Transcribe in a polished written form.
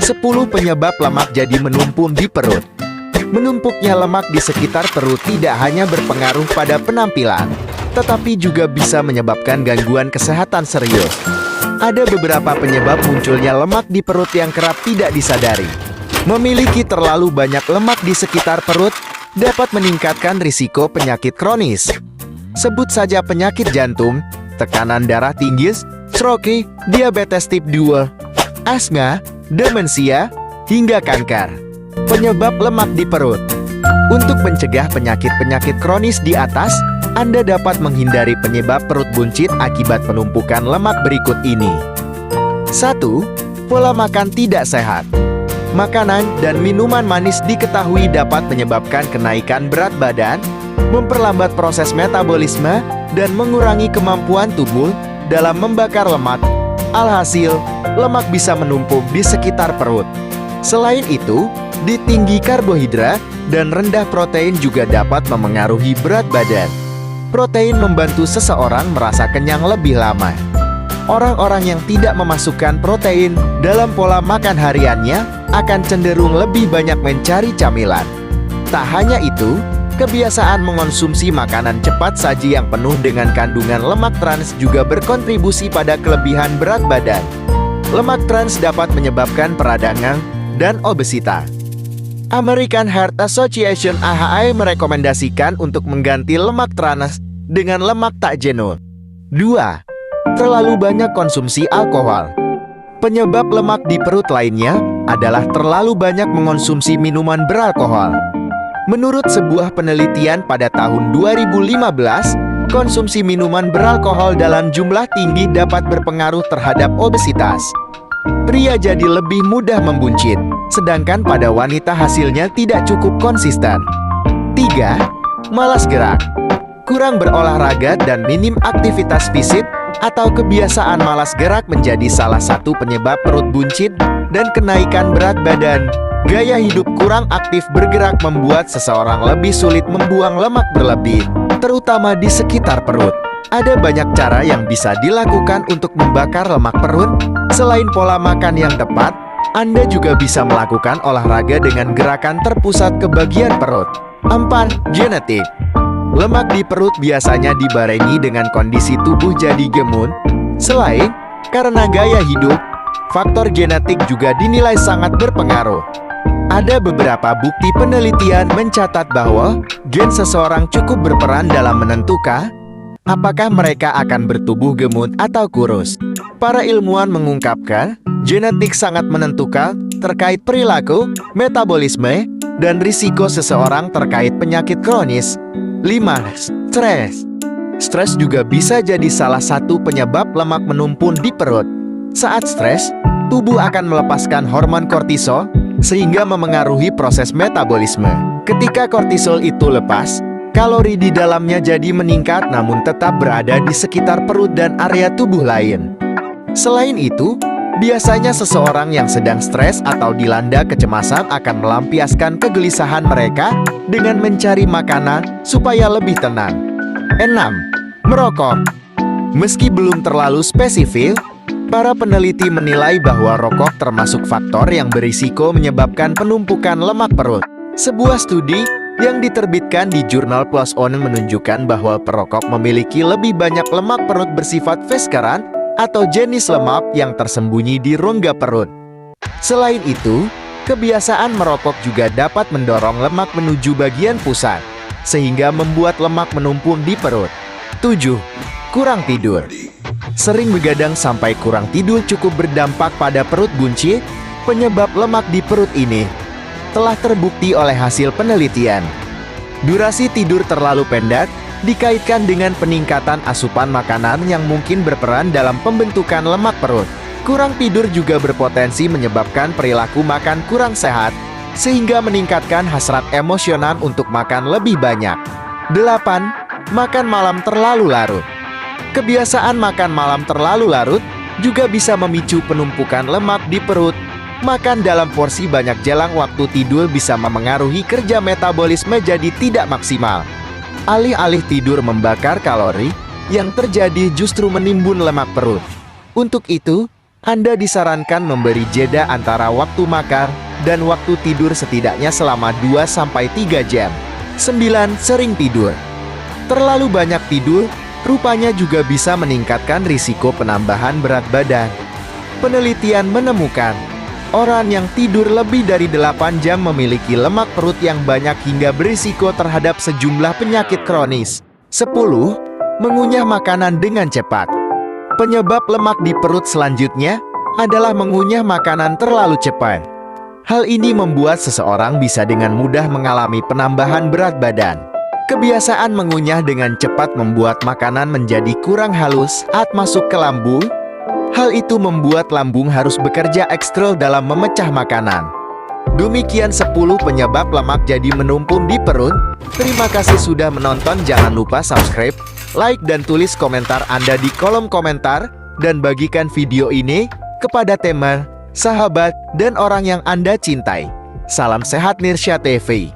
10 penyebab lemak jadi menumpuk di perut. Menumpuknya lemak di sekitar perut tidak hanya berpengaruh pada penampilan, tetapi juga bisa menyebabkan gangguan kesehatan serius. Ada beberapa penyebab munculnya lemak di perut yang kerap tidak disadari. Memiliki terlalu banyak lemak di sekitar perut dapat meningkatkan risiko penyakit kronis. Sebut saja penyakit jantung, tekanan darah tinggi, stroke, diabetes tip 2, asma, demensia, hingga kanker. Penyebab lemak di perut. Untuk mencegah penyakit-penyakit kronis di atas, Anda dapat menghindari penyebab perut buncit akibat penumpukan lemak berikut ini. 1. Pola makan tidak sehat. Makanan dan minuman manis diketahui dapat menyebabkan kenaikan berat badan, memperlambat proses metabolisme, dan mengurangi kemampuan tubuh dalam membakar lemak. Alhasil, lemak bisa menumpuk di sekitar perut. Selain itu, tinggi karbohidrat dan rendah protein juga dapat memengaruhi berat badan. Protein membantu seseorang merasa kenyang lebih lama. Orang-orang yang tidak memasukkan protein dalam pola makan hariannya akan cenderung lebih banyak mencari camilan. Tak hanya itu, kebiasaan mengonsumsi makanan cepat saji yang penuh dengan kandungan lemak trans juga berkontribusi pada kelebihan berat badan. Lemak trans dapat menyebabkan peradangan dan obesitas. American Heart Association (AHA) merekomendasikan untuk mengganti lemak trans dengan lemak tak jenuh. 2. Terlalu banyak konsumsi alkohol. Penyebab lemak di perut lainnya adalah terlalu banyak mengonsumsi minuman beralkohol. Menurut sebuah penelitian pada tahun 2015, konsumsi minuman beralkohol dalam jumlah tinggi dapat berpengaruh terhadap obesitas. Pria jadi lebih mudah membuncit, sedangkan pada wanita hasilnya tidak cukup konsisten. 3. Malas gerak. Kurang berolahraga dan minim aktivitas fisik atau kebiasaan malas gerak menjadi salah satu penyebab perut buncit dan kenaikan berat badan. Gaya hidup kurang aktif bergerak membuat seseorang lebih sulit membuang lemak berlebih, terutama di sekitar perut. Ada banyak cara yang bisa dilakukan untuk membakar lemak perut. Selain pola makan yang tepat, Anda juga bisa melakukan olahraga dengan gerakan terpusat ke bagian perut. 4. Genetik. Lemak di perut biasanya dibarengi dengan kondisi tubuh jadi gemuk. Selain karena gaya hidup, faktor genetik juga dinilai sangat berpengaruh. Ada beberapa bukti penelitian mencatat bahwa gen seseorang cukup berperan dalam menentukan apakah mereka akan bertubuh gemuk atau kurus. Para ilmuwan mengungkapkan, genetik sangat menentukan terkait perilaku, metabolisme, dan risiko seseorang terkait penyakit kronis. 5. Stres. Stres juga bisa jadi salah satu penyebab lemak menumpuk di perut. Saat stres, tubuh akan melepaskan hormon kortisol, sehingga memengaruhi proses metabolisme. Ketika kortisol itu lepas, kalori di dalamnya jadi meningkat namun tetap berada di sekitar perut dan area tubuh lain. Selain itu, biasanya seseorang yang sedang stres atau dilanda kecemasan akan melampiaskan kegelisahan mereka dengan mencari makanan supaya lebih tenang. 6. Merokok. Meski belum terlalu spesifik, para peneliti menilai bahwa rokok termasuk faktor yang berisiko menyebabkan penumpukan lemak perut. Sebuah studi yang diterbitkan di jurnal PLOS ONE menunjukkan bahwa perokok memiliki lebih banyak lemak perut bersifat visceral atau jenis lemak yang tersembunyi di rongga perut. Selain itu, kebiasaan merokok juga dapat mendorong lemak menuju bagian pusat, sehingga membuat lemak menumpuk di perut. 7. Kurang tidur. Sering begadang sampai kurang tidur cukup berdampak pada perut buncit. Penyebab lemak di perut ini telah terbukti oleh hasil penelitian. Durasi tidur terlalu pendek dikaitkan dengan peningkatan asupan makanan yang mungkin berperan dalam pembentukan lemak perut. Kurang tidur juga berpotensi menyebabkan perilaku makan kurang sehat, sehingga meningkatkan hasrat emosional untuk makan lebih banyak. 8. Makan malam terlalu larut. Kebiasaan makan malam terlalu larut juga bisa memicu penumpukan lemak di perut. Makan dalam porsi banyak jelang waktu tidur bisa memengaruhi kerja metabolisme jadi tidak maksimal. Alih-alih tidur membakar kalori, yang terjadi justru menimbun lemak perut. Untuk itu, Anda disarankan memberi jeda antara waktu makan dan waktu tidur setidaknya selama 2-3 jam. 9. Sering tidur. Terlalu banyak tidur, rupanya juga bisa meningkatkan risiko penambahan berat badan. Penelitian menemukan, orang yang tidur lebih dari 8 jam memiliki lemak perut yang banyak hingga berisiko terhadap sejumlah penyakit kronis. 10. Mengunyah makanan dengan cepat. Penyebab lemak di perut selanjutnya adalah mengunyah makanan terlalu cepat. Hal ini membuat seseorang bisa dengan mudah mengalami penambahan berat badan. Kebiasaan mengunyah dengan cepat membuat makanan menjadi kurang halus saat masuk ke lambung. Hal itu membuat lambung harus bekerja ekstra dalam memecah makanan. Demikian 10 penyebab lemak jadi menumpuk di perut. Terima kasih sudah menonton. Jangan lupa subscribe, like, dan tulis komentar Anda di kolom komentar. Dan bagikan video ini kepada teman, sahabat, dan orang yang Anda cintai. Salam sehat Nirsya TV.